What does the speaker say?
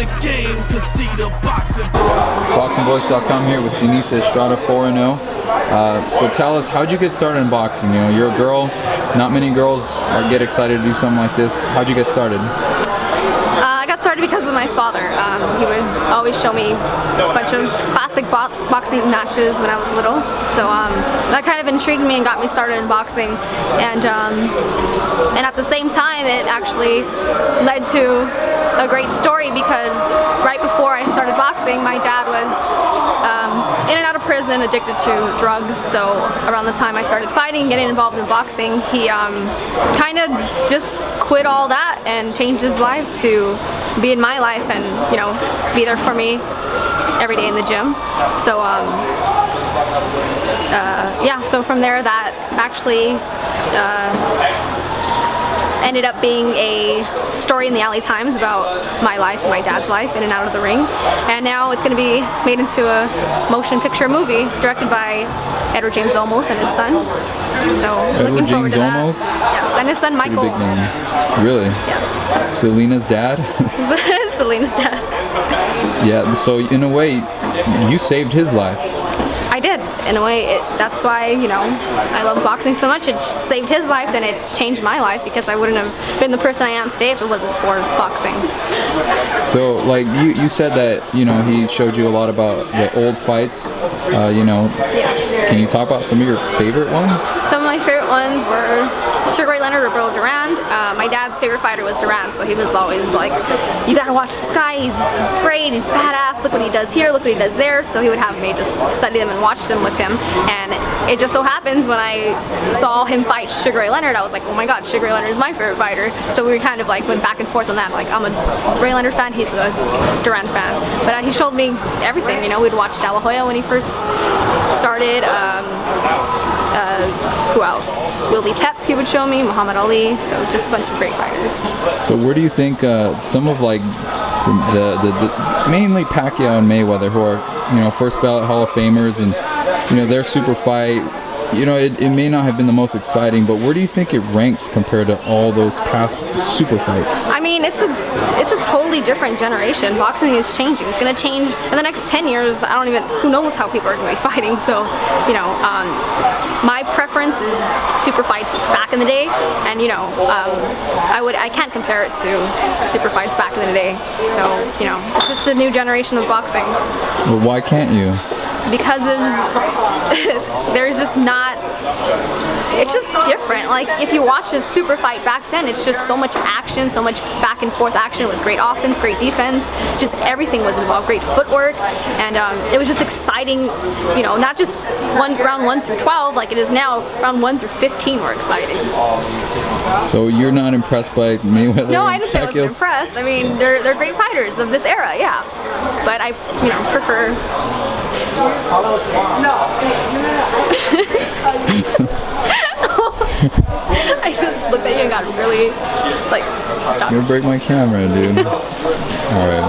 the game, cause see the boxing boys. BoxingVoice.com here with Seniesa Estrada 4-0. So tell us, how'd you get started in boxing? You know, you're a girl. Not many girls get excited to do something like this. How'd you get started? I got started because of my father. He would always show me a bunch of classic boxing matches when I was little. So that kind of intrigued me and got me started in boxing. And at the same time, it actually led to a great story because right before I started boxing, my dad was in and out of prison, addicted to drugs. So around the time I started fighting, getting involved in boxing, he kind of just quit all that and changed his life to be in my life and, you know, be there for me every day in the gym. So yeah, so from there that actually ended up being a story in the LA Times about my life and my dad's life in and out of the ring. And now it's going to be made into a motion picture movie directed by Edward James Olmos and his son. So looking forward to that. Olmos? Yes, and his son Michael. Pretty big name. Really? Yes. Selena's dad? Selena's dad. Yeah, so in a way, you saved his life. I did, in a way. That's why, you know, I love boxing so much. It saved his life and it changed my life because I wouldn't have been the person I am today if it wasn't for boxing. So, like, you said that, you know, he showed you a lot about the old fights, you know. Can you talk about some of your favorite ones? Some of my favorite ones were Sugar Ray Leonard or Bill Durand. My dad's favorite fighter was Durand, so he was always like, you gotta watch this guy, he's great, he's badass, look what he does here, look what he does there. So he would have me just study them and watch them with him. And it just so happens when I saw him fight Sugar Ray Leonard, I was like, oh my god, Sugar Ray Leonard is my favorite fighter. So we kind of like went back and forth on that. Like, I'm a Ray Leonard fan, he's a Durand fan. But he showed me everything, you know. We'd watch De La Hoya when he first started. Who else? Willie Pep he would show me, Muhammad Ali, so just a bunch of great fighters. So where do you think some of like the mainly Pacquiao and Mayweather, who are, you know, first ballot Hall of Famers, and, you know, their super fight, you know, it may not have been the most exciting, but where do you think it ranks compared to all those past super fights? I mean, it's a totally different generation. Boxing is changing. It's going to change in the next 10 years. I don't even, who knows how people are going to be fighting. So, you know, my preference is super fights back in the day, and, you know, I can't compare it to super fights back in the day. So, you know, it's just a new generation of boxing. Well, why can't you? Because there's just not, it's just different. Like, if you watch a super fight back then, it's just so much action, so much back and forth action with great offense, great defense, just everything was involved, great footwork, and it was just exciting, you know, not just round 1 through 12 like it is now. Round 1 through 15 were exciting. So you're not impressed by Mayweather? No, I didn't say I wasn't impressed. I mean, they're great fighters of this era, yeah, but I, you know, prefer. I just looked at you and got really, like, stuck. You're gonna break my camera, dude. Alright.